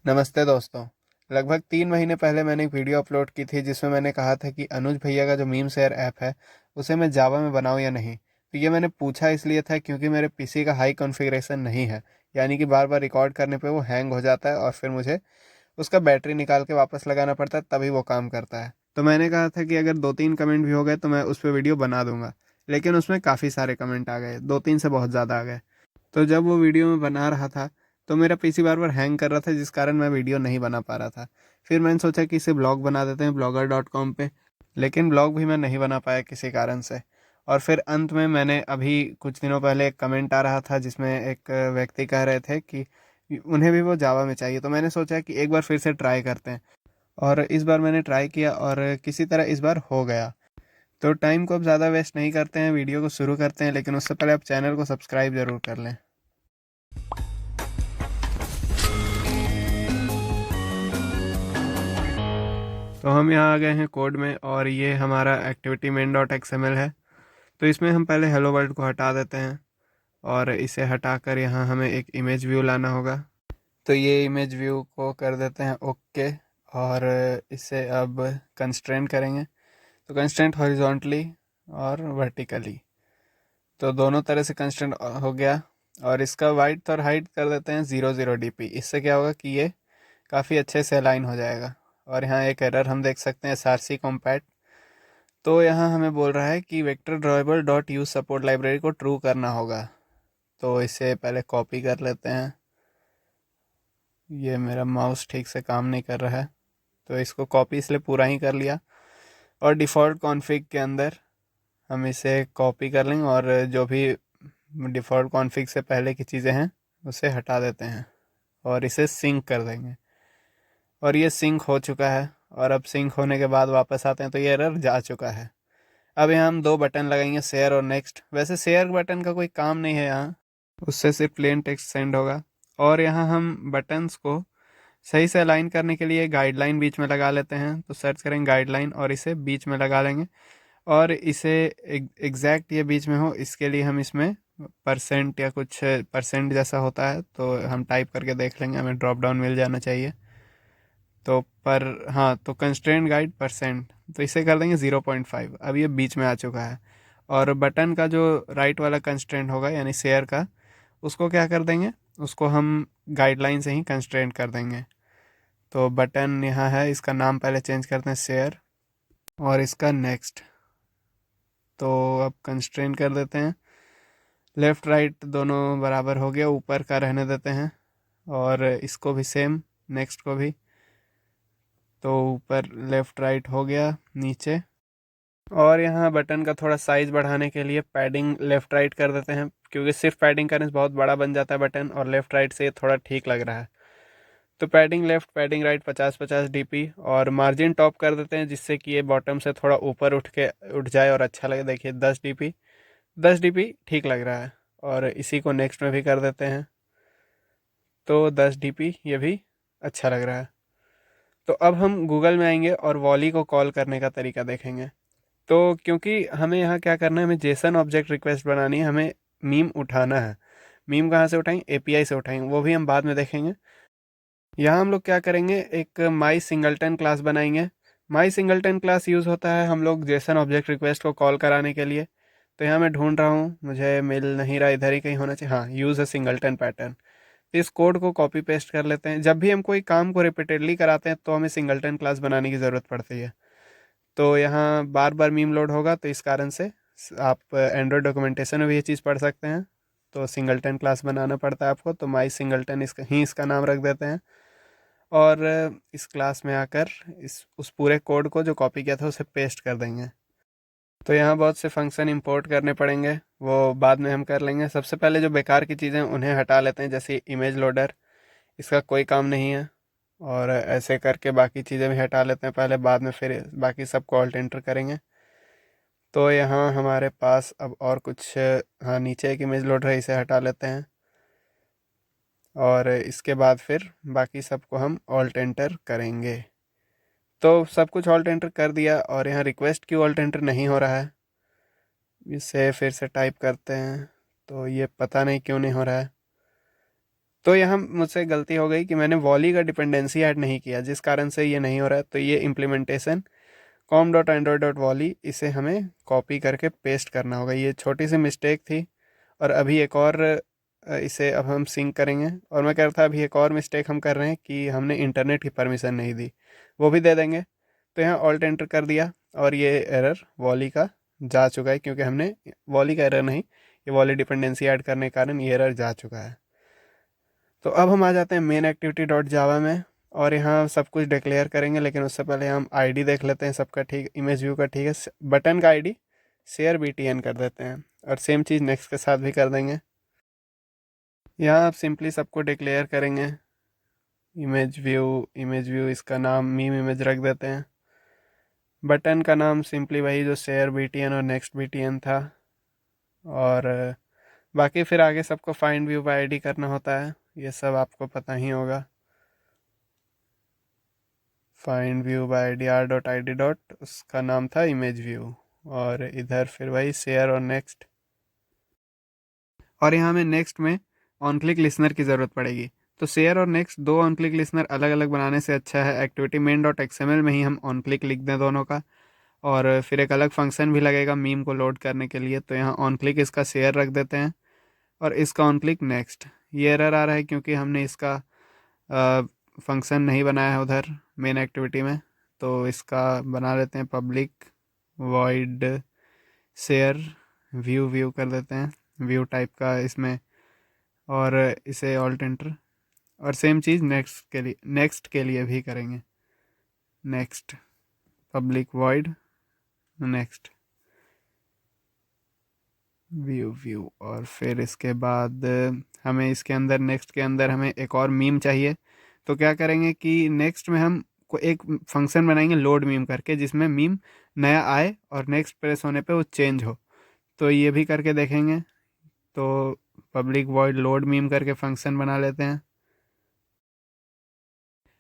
नमस्ते दोस्तों। लगभग 3 महीने पहले मैंने एक वीडियो अपलोड की थी जिसमें मैंने कहा था कि अनुज भैया का जो मीम शेयर ऐप है उसे मैं जावा में बनाऊं या नहीं। तो ये मैंने पूछा इसलिए था क्योंकि मेरे पीसी का हाई कॉन्फ़िगरेशन नहीं है, यानी कि बार बार रिकॉर्ड करने पे वो हैंग हो जाता है और फिर मुझे उसका बैटरी निकाल के वापस लगाना पड़ता है तभी वो काम करता है। तो मैंने कहा था कि अगर 2-3 कमेंट भी हो गए तो मैं उस पर वीडियो बना दूंगा, लेकिन उसमें काफ़ी सारे कमेंट आ गए, 2-3 से बहुत ज़्यादा आ गए। तो जब वो वीडियो मैं बना रहा था तो मेरा पीसी बार बार हैंग कर रहा था, जिस कारण मैं वीडियो नहीं बना पा रहा था। फिर मैंने सोचा कि इसे ब्लॉग बना देते हैं blogger.com पे, लेकिन ब्लॉग भी मैं नहीं बना पाया किसी कारण से। और फिर अंत में मैंने अभी कुछ दिनों पहले एक कमेंट आ रहा था जिसमें एक व्यक्ति कह रहे थे कि उन्हें भी वो जावा में चाहिए, तो मैंने सोचा कि एक बार फिर से ट्राई करते हैं। और इस बार मैंने ट्राई किया और किसी तरह इस बार हो गया। तो टाइम को अब ज़्यादा वेस्ट नहीं करते हैं, वीडियो को शुरू करते हैं, लेकिन उससे पहले आप चैनल को सब्सक्राइब ज़रूर कर लें। तो हम यहाँ आ गए हैं कोड में और ये हमारा एक्टिविटी मेन डॉट एक्सएमएल है। तो इसमें हम पहले हेलो वर्ल्ड को हटा देते हैं और इसे हटाकर यहाँ हमें एक इमेज व्यू लाना होगा। तो ये इमेज व्यू को कर देते हैं ओके। और इसे अब कंस्ट्रेंट करेंगे, तो कंस्ट्रेंट हॉरिजॉन्टली और वर्टिकली, तो दोनों तरह से कंस्ट्रेंट हो गया। और इसका वाइड्थ और हाइट कर देते हैं 0 0 dp। इससे क्या होगा कि ये काफ़ी अच्छे से अलाइन हो जाएगा। और यहाँ एक एरर हम देख सकते हैं src कॉम्पैट। तो यहाँ हमें बोल रहा है कि vector driver dot use support library को ट्रू करना होगा। तो इसे पहले कॉपी कर लेते हैं। ये मेरा माउस ठीक से काम नहीं कर रहा है, तो इसको कॉपी इसलिए पूरा ही कर लिया। और डिफ़ॉल्ट कॉन्फ़िग के अंदर हम इसे कॉपी कर लेंगे और जो भी डिफ़ॉल्ट कॉन्फ़िग से पहले की चीज़ें हैं उसे हटा देते हैं और इसे सिंक कर देंगे। और ये सिंक हो चुका है। और अब सिंक होने के बाद वापस आते हैं तो ये एरर जा चुका है। अब यहाँ हम 2 बटन लगाएंगे, शेयर और नेक्स्ट। वैसे शेयर बटन का कोई काम नहीं है यहाँ, उससे सिर्फ प्लेन टेक्स्ट सेंड होगा। और यहाँ हम बटन्स को सही से अलाइन करने के लिए गाइडलाइन बीच में लगा लेते हैं। तो सर्च करेंगे गाइडलाइन और इसे बीच में लगा लेंगे। और इसे एग्जैक्ट ये बीच में हो, इसके लिए हम इसमें परसेंट या कुछ परसेंट जैसा होता है तो हम टाइप करके देख लेंगे, हमें ड्रॉप डाउन मिल जाना चाहिए। तो पर हाँ, तो कंस्ट्रेंट गाइड परसेंट, तो इसे कर देंगे 0.5। अब ये बीच में आ चुका है। और बटन का जो राइट वाला कंस्ट्रेंट होगा यानी शेयर का, उसको क्या कर देंगे, उसको हम गाइडलाइन से ही कंस्ट्रेंट कर देंगे। तो बटन यहाँ है, इसका नाम पहले चेंज करते हैं शेयर और इसका नेक्स्ट। तो अब कंस्ट्रेंट कर देते हैं, लेफ़्ट राइट दोनों बराबर हो गया, ऊपर का रहने देते हैं। और इसको भी सेम, नेक्स्ट को भी। तो ऊपर लेफ़्ट राइट हो गया, नीचे। और यहाँ बटन का थोड़ा साइज़ बढ़ाने के लिए पैडिंग लेफ़्ट राइट कर देते हैं, क्योंकि सिर्फ पैडिंग करने से बहुत बड़ा बन जाता है बटन, और लेफ़्ट राइट से ये थोड़ा ठीक लग रहा है। तो padding left padding right 50-50 dp। और मार्जिन टॉप कर देते हैं जिससे कि ये बॉटम से थोड़ा ऊपर उठ जाए और अच्छा लगे। देखिए 10 dp, 10 dp ठीक लग रहा है। और इसी को नेक्स्ट में भी कर देते हैं, तो 10 dp ये भी अच्छा लग रहा है। तो अब हम गूगल में आएंगे और वॉली को कॉल करने का तरीका देखेंगे। तो क्योंकि हमें यहाँ क्या करना है, हमें जेसन ऑब्जेक्ट रिक्वेस्ट बनानी है, हमें मीम उठाना है। मीम कहाँ से उठाएंगे, एपीआई से उठाएंगे, वो भी हम बाद में देखेंगे। यहाँ हम लोग क्या करेंगे, एक माई सिंगलटन क्लास बनाएंगे। माई सिंगलटन क्लास यूज़ होता है हम लोग जेसन ऑब्जेक्ट रिक्वेस्ट को कॉल कराने के लिए। तो यहाँ मैं ढूंढ रहा हूँ, मुझे मिल नहीं रहा, इधर ही कहीं होना चाहिए। हाँ, यूज़ अ सिंगलटन पैटर्न। तो इस कोड को कॉपी पेस्ट कर लेते हैं। जब भी हम कोई काम को रिपीटेडली कराते हैं तो हमें सिंगलटन क्लास बनाने की ज़रूरत पड़ती है। तो यहाँ बार बार मीम लोड होगा, तो इस कारण से आप एंड्रॉयड डॉक्यूमेंटेशन में भी ये चीज़ पढ़ सकते हैं। तो सिंगलटन क्लास बनाना पड़ता है आपको, तो माई सिंगलटन इसका नाम रख देते हैं। और इस क्लास में आकर इस उस पूरे कोड को जो कॉपी किया था उसे पेस्ट कर देंगे। तो यहाँ बहुत से फंक्शन इंपोर्ट करने पड़ेंगे, वो बाद में हम कर लेंगे। सबसे पहले जो बेकार की चीज़ें उन्हें हटा लेते हैं, जैसे इमेज लोडर, इसका कोई काम नहीं है। और ऐसे करके बाकी चीज़ें भी हटा लेते हैं पहले, बाद में फिर बाकी सबको ऑल्ट एंटर करेंगे। तो यहाँ हमारे पास अब और कुछ, हाँ, नीचे एक इमेज लोडर है, इसे हटा लेते हैं। और इसके बाद फिर बाकी सबको हम ऑल्ट एंटर करेंगे। तो सब कुछ ऑल्ट एंटर कर दिया और यहाँ रिक्वेस्ट क्यों ऑल्ट एंटर नहीं हो रहा है, इसे फिर से टाइप करते हैं। तो ये पता नहीं क्यों नहीं हो रहा है। तो यहाँ मुझसे गलती हो गई कि मैंने वॉली का डिपेंडेंसी ऐड नहीं किया, जिस कारण से ये नहीं हो रहा है। तो ये इम्प्लीमेंटेशन com.android.volley, इसे हमें कॉपी करके पेस्ट करना होगा। ये छोटी सी मिस्टेक थी। और अभी एक और इसे अब हम सिंक करेंगे। और मैं कह रहा था अभी एक और मिस्टेक हम कर रहे हैं कि हमने इंटरनेट की परमिशन नहीं दी, वो भी दे देंगे। तो यहाँ ऑल्ट एंटर कर दिया और ये एरर वॉली का जा चुका है, क्योंकि हमने वॉली का एरर नहीं, ये वॉली डिपेंडेंसी ऐड करने के कारण ये एरर जा चुका है। तो अब हम आ जाते हैं मेन एक्टिविटी डॉट जावा में और यहाँ सब कुछ डिक्लेयर करेंगे। लेकिन उससे पहले हम आईडी देख लेते हैं सबका, ठीक इमेज व्यू का, ठीक है। बटन का आईडी शेयर BTN कर देते हैं और सेम चीज़ नेक्स्ट के साथ भी कर देंगे। यहाँ आप सिंपली सबको डिक्लेयर करेंगे। इमेज व्यू इसका नाम मीम इमेज रख देते हैं। बटन का नाम सिंपली वही जो शेयर BTN और नेक्स्ट BTN था। और बाकी फिर आगे सबको फाइंड व्यू बाय आईडी करना होता है, ये सब आपको पता ही होगा। Find view bye ID r.id dot, उसका नाम था इमेज व्यू। और इधर फिर वही शेयर और नेक्स्ट। और यहाँ हमें नेक्स्ट में ऑन क्लिक लिसनर की ज़रूरत पड़ेगी। तो शेयर और नेक्स्ट दो ऑन क्लिक लिसनर अलग अलग बनाने से अच्छा है एक्टिविटी मेन डॉट XML में ही हम ऑन क्लिक लिख दें दोनों का। और फिर एक अलग फंक्शन भी लगेगा मीम को लोड करने के लिए। तो यहाँ ऑन क्लिक इसका शेयर रख देते हैं और इसका ऑन क्लिक नेक्स्ट। ये एरर आ रहा है क्योंकि हमने इसका फंक्शन नहीं बनाया है उधर मेन एक्टिविटी में। तो इसका बना लेते हैं पब्लिक वॉइड शेयर व्यू कर देते हैं, व्यू टाइप का इसमें। और इसे ऑल्ट एंटर और सेम चीज़ नेक्स्ट के लिए भी करेंगे। Next public void next view. और फिर इसके बाद हमें इसके अंदर नेक्स्ट के अंदर हमें एक और मीम चाहिए। तो क्या करेंगे कि नेक्स्ट में हम को एक फंक्शन बनाएंगे लोड मीम करके, जिसमें मीम नया आए और नेक्स्ट प्रेस होने पे वो चेंज हो। तो ये भी करके देखेंगे। तो पब्लिक वॉइड लोड मीम करके फंक्शन बना लेते हैं।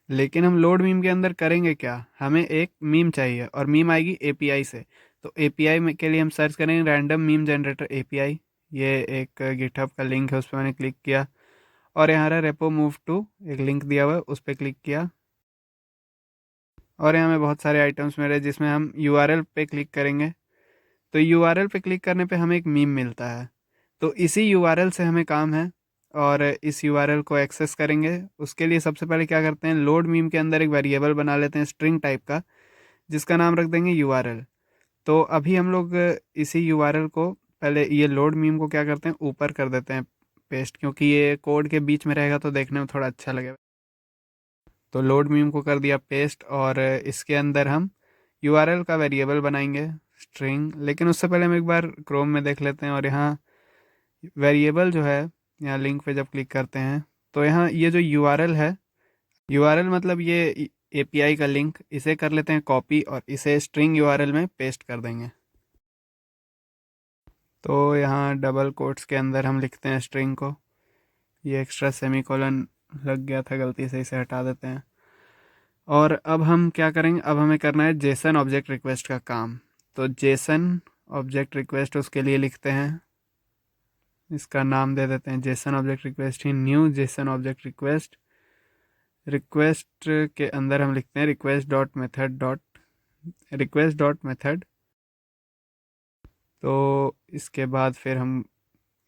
लेकिन हम लोड मीम के अंदर करेंगे क्या, हमें एक मीम चाहिए और मीम आएगी API से। तो API में के लिए हम सर्च करेंगे रैंडम मीम जनरेटर API। ये एक गिटहब का लिंक है, उस पर मैंने क्लिक किया और यहाँ रहा रेपो मूव टू, एक लिंक दिया हुआ है, उस पर क्लिक किया। और यहाँ में बहुत सारे आइटम्स मिले जिसमें हम URL पे क्लिक करेंगे। तो URL पे क्लिक करने पे हमें एक मीम मिलता है। तो इसी URL से हमें काम है और इस URL को एक्सेस करेंगे। उसके लिए सबसे पहले क्या करते हैं, लोड मीम के अंदर एक वेरिएबल बना लेते हैं स्ट्रिंग टाइप का, जिसका नाम रख देंगे URL। तो अभी हम लोग इसी URL को पहले ये लोड मीम को क्या करते हैं ऊपर कर देते हैं पेस्ट, क्योंकि ये कोड के बीच में रहेगा तो देखने में थोड़ा अच्छा लगेगा। तो लोड मीम को कर दिया पेस्ट और इसके अंदर हम URL का वेरिएबल बनाएंगे स्ट्रिंग। लेकिन उससे पहले हम एक बार क्रोम में देख लेते हैं। और यहाँ वेरिएबल जो है, यहाँ लिंक पे जब क्लिक करते हैं तो यहाँ ये जो URL है, URL मतलब ये API का लिंक, इसे कर लेते हैं कॉपी और इसे स्ट्रिंग URL में पेस्ट कर देंगे। तो यहाँ डबल कोट्स के अंदर हम लिखते हैं स्ट्रिंग को। ये एक्स्ट्रा सेमीकोलन लग गया था गलती से, इसे हटा देते हैं। और अब हम क्या करेंगे, अब हमें करना है जेसन ऑब्जेक्ट रिक्वेस्ट का काम। तो जेसन ऑब्जेक्ट रिक्वेस्ट उसके लिए लिखते हैं, इसका नाम दे देते हैं जेसन ऑब्जेक्ट रिक्वेस्ट ही, new JSON object request. Request के अंदर हम लिखते हैं रिक्वेस्ट डॉट मेथड। तो इसके बाद फिर हम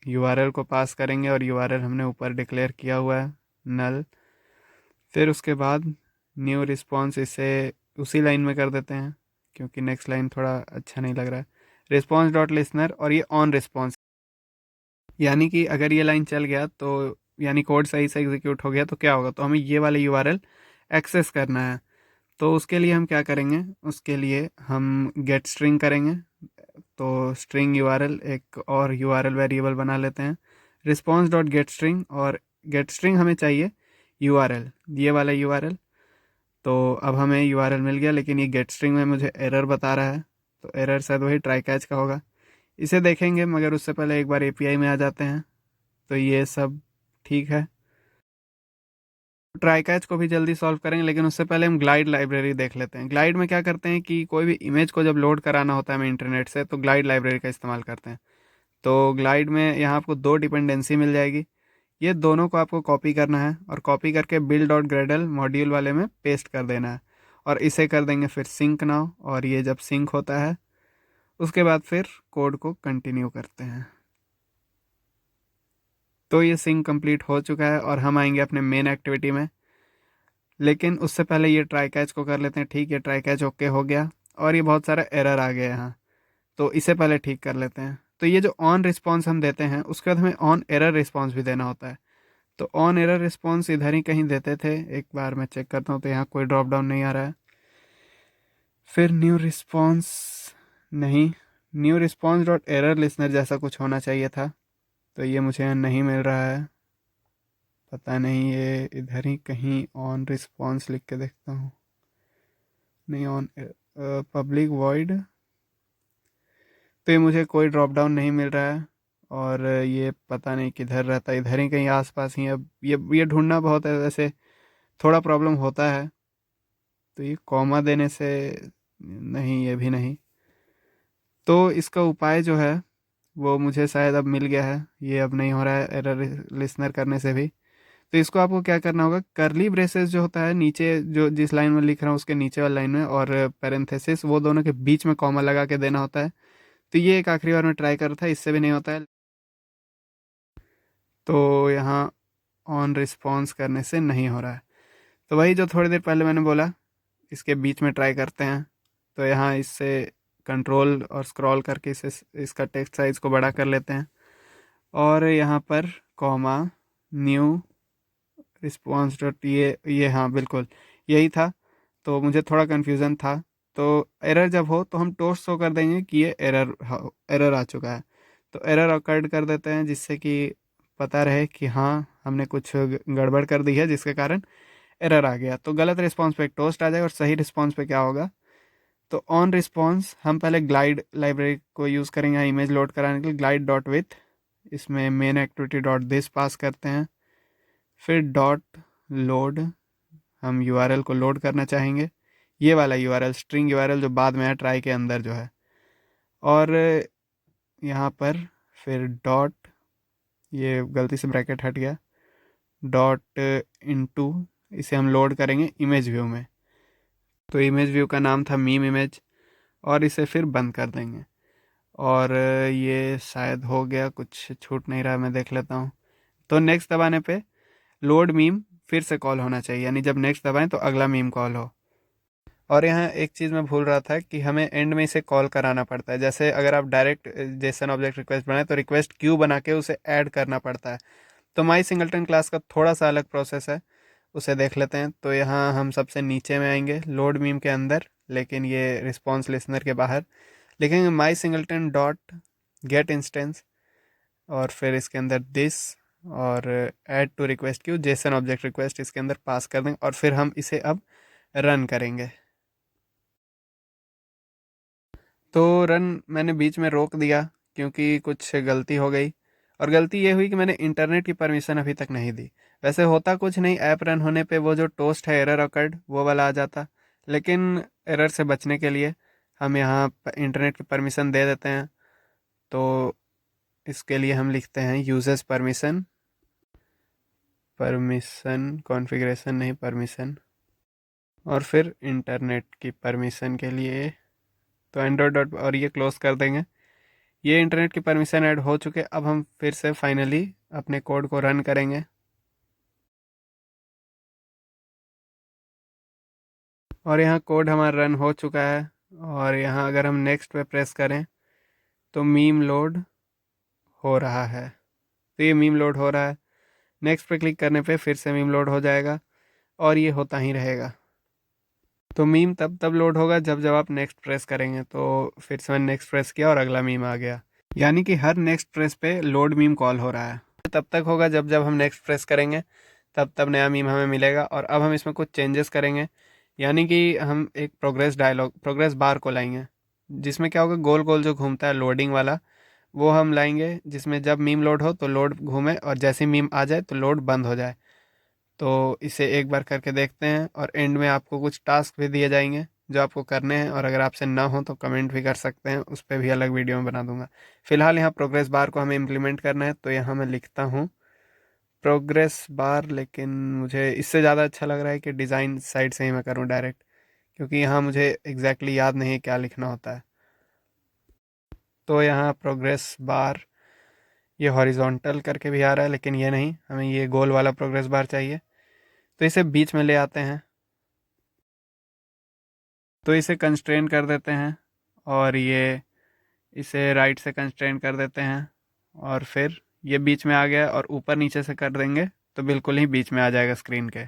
URL को पास करेंगे और URL हमने ऊपर डिक्लेयर किया हुआ है नल। फिर उसके बाद न्यू रिस्पॉन्स, इसे उसी लाइन में कर देते हैं क्योंकि नेक्स्ट लाइन थोड़ा अच्छा नहीं लग रहा है। रिस्पॉन्स डॉट लिसनर और ये ऑन रिस्पॉन्स, यानी कि अगर ये लाइन चल गया तो यानी कोड सही से एग्जीक्यूट हो गया तो क्या होगा, तो हमें ये वाले URL एक्सेस करना है। तो उसके लिए हम क्या करेंगे, उसके लिए हम गेट स्ट्रिंग करेंगे। तो स्ट्रिंग URL एक और URL वेरिएबल बना लेते हैं रिस्पॉन्स डॉट गेट स्ट्रिंग। और गेट स्ट्रिंग हमें चाहिए URL, ये वाला URL। तो अब हमें URL मिल गया, लेकिन ये गेट स्ट्रिंग में मुझे एरर बता रहा है। तो एरर शायद वही ट्राई कैच का होगा, इसे देखेंगे। मगर उससे पहले एक बार API में आ जाते हैं। तो ये सब ठीक है, ट्राई कैच को भी जल्दी सॉल्व करेंगे। लेकिन उससे पहले हम ग्लाइड लाइब्रेरी देख लेते हैं। ग्लाइड में क्या करते हैं कि कोई भी इमेज को जब लोड कराना होता है हमें इंटरनेट से, तो ग्लाइड लाइब्रेरी का इस्तेमाल करते हैं। तो ग्लाइड में यहाँ आपको दो डिपेंडेंसी मिल जाएगी। ये दोनों को आपको कॉपी करना है और कॉपी करके build डॉट ग्रेडल मॉड्यूल वाले में पेस्ट कर देना है और इसे कर देंगे फिर सिंक नाउ। और ये जब सिंक होता है उसके बाद फिर कोड को कंटिन्यू करते हैं। तो ये सिंक कंप्लीट हो चुका है और हम आएंगे अपने मेन एक्टिविटी में, लेकिन उससे पहले ये ट्राई कैच को कर लेते हैं। ठीक है, ट्राई कैच ओके हो गया और ये बहुत सारा एरर आ गया यहाँ, तो इसे पहले ठीक कर लेते हैं। तो ये जो ऑन रिस्पॉन्स हम देते हैं उसके बाद हमें ऑन एरर रिस्पॉन्स भी देना होता है। तो ऑन एरर रिस्पॉन्स इधर ही कहीं देते थे, एक बार मैं चेक करता हूँ। तो यहाँ कोई ड्रॉप डाउन नहीं आ रहा है। फिर न्यू रिस्पॉन्स, नहीं, new response dot error listener जैसा कुछ होना चाहिए था, तो ये मुझे यहाँ नहीं मिल रहा है। पता नहीं, ये इधर ही कहीं ऑन रिस्पॉन्स लिख के देखता हूँ। नहीं, ऑन पब्लिक वॉइड, तो ये मुझे कोई ड्रॉप डाउन नहीं मिल रहा है। और ये पता नहीं किधर रहता है, इधर ही कहीं आसपास ही। अब ये ढूंढना बहुत है, वैसे थोड़ा प्रॉब्लम होता है। तो ये कॉमा देने से नहीं, ये भी नहीं। तो इसका उपाय जो है वो मुझे शायद अब मिल गया है। ये अब नहीं हो रहा है एरर लिसनर करने से भी। तो इसको आपको क्या करना होगा, करली ब्रेसेस जो होता है नीचे, जो जिस लाइन में लिख रहा हूँ उसके नीचे वाली लाइन में, और पैरेंथेसिस, वो दोनों के बीच में कॉमा लगा के देना होता है। तो ये एक आखिरी बार मैं ट्राई कर रहा था, इससे भी नहीं होता है। तो यहाँ ऑन रिस्पॉन्स करने से नहीं हो रहा है। तो वही जो थोड़ी देर पहले मैंने बोला, इसके बीच में ट्राई करते हैं। तो यहाँ इससे कंट्रोल और स्क्रॉल करके इसे, इसका टेक्स्ट साइज को बड़ा कर लेते हैं और यहाँ पर कॉमा न्यू रिस्पॉन्स डॉट, ये हाँ बिल्कुल यही था। तो मुझे थोड़ा कन्फ्यूज़न था। तो एरर जब हो तो हम टोस्ट शो कर देंगे कि ये एरर आ चुका है। तो एरर अकर्ड कर देते हैं, जिससे कि पता रहे कि हाँ हमने कुछ गड़बड़ कर दी है जिसके कारण एरर आ गया। तो गलत रिस्पॉन्स पे एक टोस्ट आ जाएगा और सही रिस्पॉन्स पे क्या होगा, तो ऑन रिस्पॉन्स हम पहले ग्लाइड लाइब्रेरी को यूज़ करेंगे इमेज लोड कराने के लिए। ग्लाइड डॉट विथ, इसमें मेन एक्टिविटी डॉट दिस पास करते हैं। फिर डॉट लोड, हम यूआरएल को लोड करना चाहेंगे, ये वाला यूआरएल, स्ट्रिंग यूआरएल जो बाद में है ट्राई के अंदर जो है। और यहाँ पर फिर डॉट, ये गलती से ब्रैकेट हट गया, डॉट इनटू, इसे हम लोड करेंगे इमेज व्यू में। तो इमेज व्यू का नाम था मीम इमेज, और इसे फिर बंद कर देंगे। और ये शायद हो गया, कुछ छूट नहीं रहा, मैं देख लेता हूँ। तो नेक्स्ट दबाने पे लोड मीम फिर से कॉल होना चाहिए, यानी जब नेक्स्ट दबाएं तो अगला मीम कॉल हो। और यहाँ एक चीज़ मैं भूल रहा था कि हमें एंड में इसे कॉल कराना पड़ता है। जैसे अगर आप डायरेक्ट जेसन ऑब्जेक्ट रिक्वेस्ट बनाए तो रिक्वेस्ट क्यू बना के उसे ऐड करना पड़ता है। तो माई सिंगलटन क्लास का थोड़ा सा अलग प्रोसेस है, उसे देख लेते हैं। तो यहाँ हम सबसे नीचे में आएंगे लोड मीम के अंदर, लेकिन ये रिस्पॉन्स लिसनर के बाहर लिखेंगे my singleton dot get instance, और फिर इसके अंदर दिस, और add to request queue JSON object request इसके अंदर पास कर देंगे। और फिर हम इसे अब रन करेंगे। तो रन मैंने बीच में रोक दिया क्योंकि कुछ गलती हो गई। और गलती ये हुई कि मैंने इंटरनेट की परमिशन अभी तक नहीं दी। वैसे होता कुछ नहीं, ऐप रन होने पे वो जो टोस्ट है एरर अकर्ड वो वाला आ जाता, लेकिन एरर से बचने के लिए हम यहाँ इंटरनेट की परमिशन दे देते हैं। तो इसके लिए हम लिखते हैं यूजर्स परमिशन, परमिशन कॉन्फ़िगरेशन नहीं, परमिशन, और फिर इंटरनेट की परमिशन के लिए तो एंड्रॉयड डॉट, और ये क्लोज कर देंगे। ये इंटरनेट की परमिशन ऐड हो चुके। अब हम फिर से फाइनली अपने कोड को रन करेंगे। और यहाँ कोड हमारा रन हो चुका है। और यहाँ अगर हम नेक्स्ट पे प्रेस करें तो मीम लोड हो रहा है। तो ये मीम लोड हो रहा है। नेक्स्ट पे क्लिक करने पे फिर से मीम लोड हो जाएगा और ये होता ही रहेगा। तो मीम तब तब लोड होगा जब जब आप नेक्स्ट प्रेस करेंगे। तो फिर से मैंने नेक्स्ट प्रेस किया और अगला मीम आ गया, यानी कि हर नेक्स्ट प्रेस पे लोड मीम कॉल हो रहा है। तब तक होगा जब जब हम नेक्स्ट प्रेस करेंगे, तब तब नया मीम हमें मिलेगा। और अब हम इसमें कुछ चेंजेस करेंगे, यानी कि हम एक प्रोग्रेस बार को लाएंगे, जिसमें क्या होगा, गोल गोल जो घूमता है लोडिंग वाला, वो हम लाएंगे, जिसमें जब मीम लोड हो तो लोड घूमे और जैसे मीम आ जाए तो लोड बंद हो जाए। तो इसे एक बार करके देखते हैं और एंड में आपको कुछ टास्क भी दिए जाएंगे जो आपको करने हैं। और अगर आपसे ना हो तो कमेंट भी कर सकते हैं, उस पर भी अलग वीडियो में बना दूंगा। फिलहाल यहाँ प्रोग्रेस बार को हमें इम्प्लीमेंट करना है। तो यहाँ मैं लिखता हूँ प्रोग्रेस बार, लेकिन मुझे इससे ज़्यादा अच्छा लग रहा है कि डिज़ाइन साइड से ही मैं करूँ डायरेक्ट, क्योंकि यहाँ मुझे एग्जैक्टली याद नहीं है क्या लिखना होता है। तो यहाँ प्रोग्रेस बार, ये हॉरिजॉन्टल करके भी आ रहा है, लेकिन ये नहीं, हमें ये गोल वाला प्रोग्रेस बार चाहिए। तो इसे बीच में ले आते हैं, तो इसे कंस्ट्रेन कर देते हैं, और ये इसे राइट से कंस्ट्रेन कर देते हैं, और फिर ये बीच में आ गया, और ऊपर नीचे से कर देंगे तो बिल्कुल ही बीच में आ जाएगा स्क्रीन के।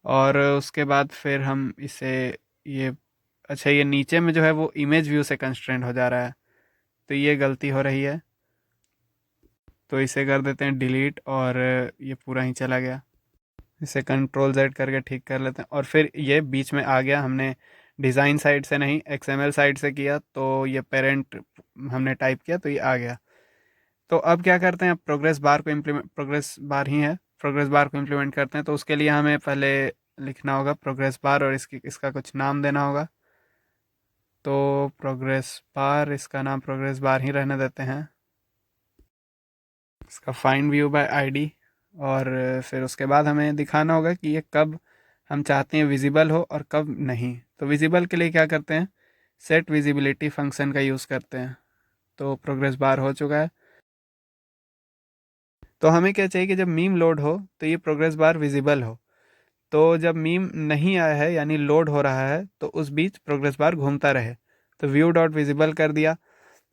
और उसके बाद फिर हम इसे, ये, अच्छा, ये नीचे में जो है वो इमेज व्यू से कंस्ट्रेंट हो जा रहा है, तो ये गलती हो रही है, तो इसे कर देते हैं डिलीट, और ये पूरा ही चला गया। इसे कंट्रोल जेड करके ठीक कर लेते हैं, और फिर ये बीच में आ गया। हमने डिज़ाइन साइड से नहीं, एक्सएमएल साइड से किया, तो ये पेरेंट हमने टाइप किया तो ये आ गया। तो अब क्या करते हैं, प्रोग्रेस बार को इम्प्लीमेंट, प्रोग्रेस बार ही है, प्रोग्रेस बार को इम्प्लीमेंट करते हैं। तो उसके लिए हमें पहले लिखना होगा प्रोग्रेस बार, और इसका कुछ नाम देना होगा। तो प्रोग्रेस बार, इसका नाम प्रोग्रेस बार ही रहने देते हैं। इसका फाइंड व्यू बाय आईडी, और फिर उसके बाद हमें दिखाना होगा कि ये कब हम चाहते हैं विजिबल हो और कब नहीं। तो विजिबल के लिए क्या करते हैं, सेट विजिबिलिटी फंक्शन का यूज़ करते हैं। तो प्रोग्रेस बार हो चुका है। तो हमें क्या चाहिए कि जब मीम लोड हो तो ये प्रोग्रेस बार विजिबल हो। तो जब मीम नहीं आया है, यानी लोड हो रहा है, तो उस बीच प्रोग्रेस बार घूमता रहे। तो व्यू डॉट विजिबल कर दिया।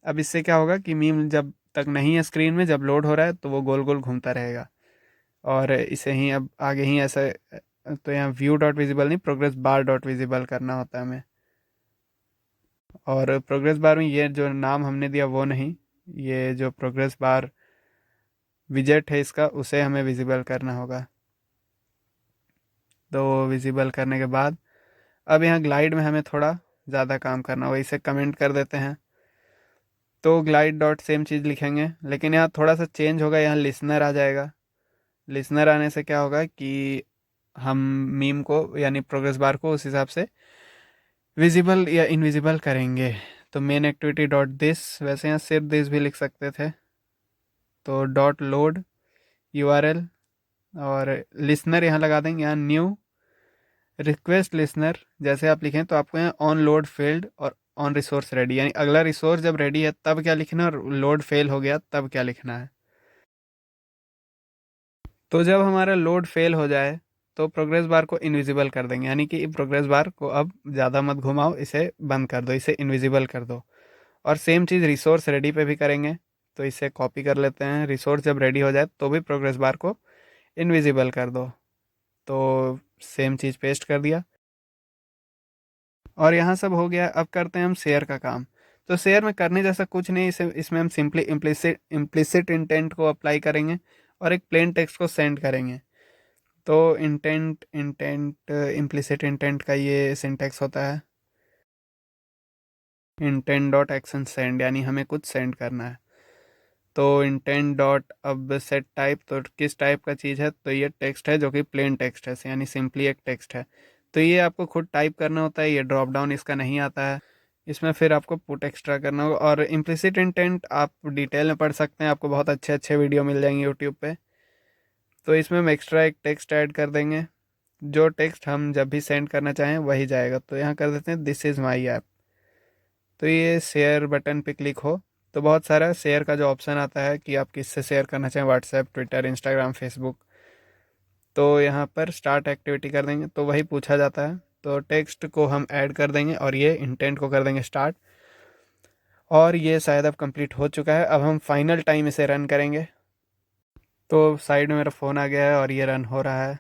अब इससे क्या होगा कि मीम जब तक नहीं है स्क्रीन में, जब लोड हो रहा है तो वो गोल गोल घूमता रहेगा। और इसे ही अब आगे ही ऐसा, तो यहाँ व्यू डॉट विजिबल नहीं, प्रोग्रेस बार डॉट विजिबल करना होता है हमें। और प्रोग्रेस बार में ये जो नाम हमने दिया वो नहीं, ये जो प्रोग्रेस बार विजेट है इसका, उसे हमें विजिबल करना होगा। तो विजिबल करने के बाद अब यहाँ ग्लाइड में हमें थोड़ा ज़्यादा काम करना होगा, इसे कमेंट कर देते हैं। तो ग्लाइड डॉट सेम चीज़ लिखेंगे, लेकिन यहाँ थोड़ा सा चेंज होगा, यहाँ लिसनर आ जाएगा। लिसनर आने से क्या होगा कि हम मीम को, यानी प्रोग्रेस बार को, उस हिसाब से विजिबल या इनविजिबल करेंगे। तो मेन एक्टिविटी डॉट दिस, वैसे यहाँ सिर्फ दिस भी लिख सकते थे। तो डॉट लोड यूआरएल, और लिसनर यहाँ लगा देंगे, यहाँ न्यू रिक्वेस्ट लिसनर जैसे आप लिखें, तो आपको यहाँ ऑन लोड फेल्ड और ऑन रिसोर्स रेडी, यानी अगला रिसोर्स जब रेडी है तब क्या लिखना है, और लोड फेल हो गया तब क्या लिखना है। तो जब हमारा लोड फेल हो जाए तो प्रोग्रेस बार को इनविजिबल कर देंगे, यानी कि प्रोग्रेस बार को अब ज़्यादा मत घुमाओ, इसे बंद कर दो, इसे इनविजिबल कर दो। और सेम चीज़ रिसोर्स रेडी पे भी करेंगे। तो इसे कॉपी कर लेते हैं, रिसोर्स जब रेडी हो जाए तो भी प्रोग्रेस बार को इनविजिबल कर दो। तो सेम चीज़ पेस्ट कर दिया, और यहाँ सब हो गया। अब करते हैं हम शेयर का काम। तो शेयर में करने जैसा कुछ नहीं, इसे इसमें हम सिंपली इम्प्लिसिट इंटेंट को अप्लाई करेंगे, और एक प्लेन टेक्स्ट को सेंड करेंगे। तो इंटेंट इंटेंट इम्प्लिसिट इंटेंट का ये सिंटेक्स होता है, इंटेंट डॉट एक्शन सेंड, यानी हमें कुछ सेंड करना है। तो इंटेंट डॉट अब सेट टाइप, तो किस टाइप का चीज़ है, तो ये टेक्स्ट है जो कि प्लेन टेक्स्ट है, यानी सिंपली एक टेक्स्ट है। तो ये आपको खुद टाइप करना होता है, ये ड्रॉप डाउन इसका नहीं आता है, इसमें फिर आपको पुट एक्स्ट्रा करना होगा। और इम्प्लिसिट इंटेंट आप डिटेल में पढ़ सकते हैं, आपको बहुत अच्छे अच्छे वीडियो मिल जाएंगे यूट्यूब पे। तो इसमें हम एक्स्ट्रा एक टेक्स्ट ऐड कर देंगे, जो टेक्स्ट हम जब भी सेंड करना चाहें वही जाएगा। तो यहाँ कर देते हैं दिस इज़ माई ऐप। तो ये शेयर बटन पे क्लिक हो तो बहुत सारा शेयर का जो ऑप्शन आता है कि आप किससे शेयर करना चाहें, व्हाट्सएप, ट्विटर, इंस्टाग्राम, फेसबुक। तो यहाँ पर स्टार्ट एक्टिविटी कर देंगे, तो वही पूछा जाता है। तो टेक्स्ट को हम ऐड कर देंगे, और ये इंटेंट को कर देंगे स्टार्ट। और ये शायद अब कंप्लीट हो चुका है। अब हम फाइनल टाइम इसे रन करेंगे। तो साइड में मेरा फ़ोन आ गया है और ये रन हो रहा है।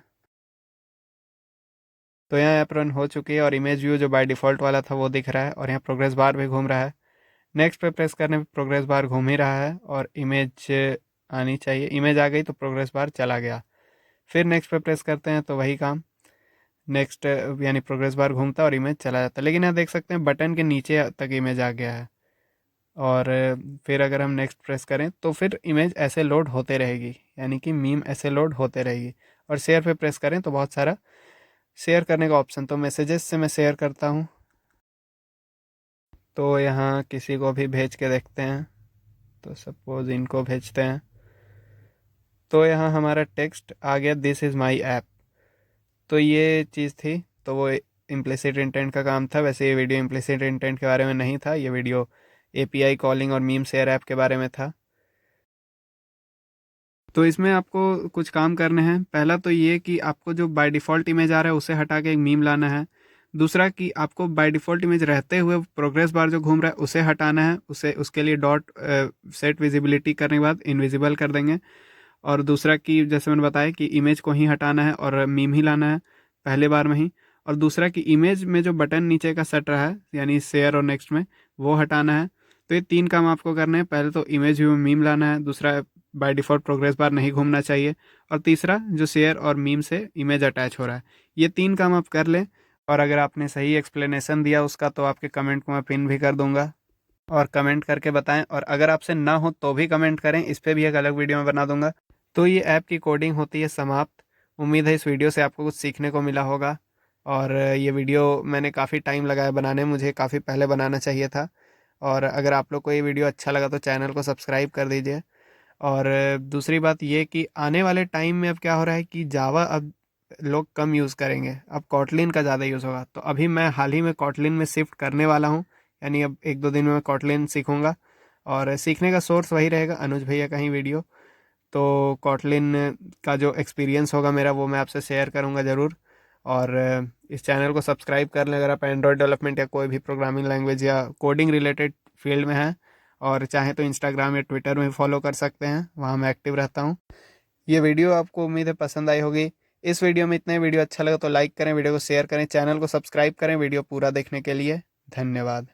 तो यहाँ ऐप रन हो चुकी है, और इमेज व्यू जो बाय डिफ़ॉल्ट वाला था वो दिख रहा है, और यहाँ प्रोग्रेस बार भी घूम रहा है। नेक्स्ट पे प्रेस करने पे प्रोग्रेस बार घूम ही रहा है, और इमेज आनी चाहिए, इमेज आ गई तो प्रोग्रेस बार चला गया। फिर नेक्स्ट पे प्रेस करते हैं तो वही काम, नेक्स्ट, यानी प्रोग्रेस बार घूमता और इमेज चला जाता है। लेकिन यहाँ देख सकते हैं बटन के नीचे तक इमेज आ गया है। और फिर अगर हम नेक्स्ट प्रेस करें तो फिर इमेज ऐसे लोड होते रहेगी, यानी कि मीम ऐसे लोड होते रहेगी। और शेयर पे प्रेस करें तो बहुत सारा शेयर करने का ऑप्शन, तो मैसेजेस से मैं शेयर करता हूँ। तो यहाँ किसी को भी भेज के देखते हैं, तो सपोज़ इनको भेजते हैं। तो यहाँ हमारा टेक्स्ट आ गया, दिस इज़ माई ऐप। तो ये चीज़ थी, तो वो इम्प्लिसिट इंटेंट का काम था। वैसे ये वीडियो इम्प्लिसिट इंटेंट के बारे में नहीं था, ये वीडियो एपीआई कॉलिंग और मीम शेयर ऐप के बारे में था। तो इसमें आपको कुछ काम करने हैं। पहला तो ये कि आपको जो बाय डिफ़ॉल्ट इमेज आ रहा है उसे हटा के एक मीम लाना है। दूसरा कि आपको बाय डिफ़ॉल्ट इमेज रहते हुए प्रोग्रेस बार जो घूम रहा है उसे हटाना है। उसे उसके लिए डॉट सेट विजिबिलिटी करने के बाद इनविजिबल कर देंगे। और दूसरा कि जैसे मैंने बताया कि इमेज को ही हटाना है और मीम ही लाना है पहले बार में ही। और दूसरा कि इमेज में जो बटन नीचे का सट रहा है यानी शेयर और नेक्स्ट में, वो हटाना है। तो ये 3 काम आपको करने हैं। पहले तो इमेज व्यू में मीम लाना है, दूसरा बाय डिफ़ॉल्ट प्रोग्रेस बार नहीं घूमना चाहिए, और तीसरा जो शेयर और मीम से इमेज अटैच हो रहा है। ये 3 काम आप कर लें। और अगर आपने सही एक्सप्लेनेशन दिया उसका तो आपके कमेंट को मैं पिन भी कर दूंगा, और कमेंट करके बताएं। और अगर आपसे ना हो तो भी कमेंट करें, इस पर भी एक अलग वीडियो में बना दूंगा। तो ये ऐप की कोडिंग होती है समाप्त। उम्मीद है इस वीडियो से आपको कुछ सीखने को मिला होगा। और ये वीडियो मैंने काफ़ी टाइम लगाया बनाने, मुझे काफ़ी पहले बनाना चाहिए था। और अगर आप लोग को ये वीडियो अच्छा लगा तो चैनल को सब्सक्राइब कर दीजिए। और दूसरी बात ये कि आने वाले टाइम में अब क्या हो रहा है कि जावा अब लोग कम यूज़ करेंगे, अब कॉटलिन का ज़्यादा यूज़ होगा। तो अभी मैं हाल ही में कॉटलिन में शिफ्ट करने वाला हूँ, यानी अब 1-2 दिन में मैं कॉटलिन सीखूंगा। और सीखने का सोर्स वही रहेगा, अनुज भैया का ही वीडियो। तो कॉटलिन का जो एक्सपीरियंस होगा मेरा वो मैं आपसे शेयर करूंगा ज़रूर। और इस चैनल को सब्सक्राइब कर लें अगर आप एंड्रॉयड डेवलपमेंट या कोई भी प्रोग्रामिंग लैंग्वेज या कोडिंग रिलेटेड फील्ड में हैं। और चाहे तो इंस्टाग्राम या ट्विटर में फॉलो कर सकते हैं, वहाँ मैं एक्टिव रहता हूँ। ये वीडियो आपको उम्मीद है पसंद आई होगी। इस वीडियो में इतना ही। वीडियो अच्छा लगा तो लाइक करें, वीडियो को शेयर करें, चैनल को सब्सक्राइब करें वीडियो पूरा देखने के लिए। धन्यवाद।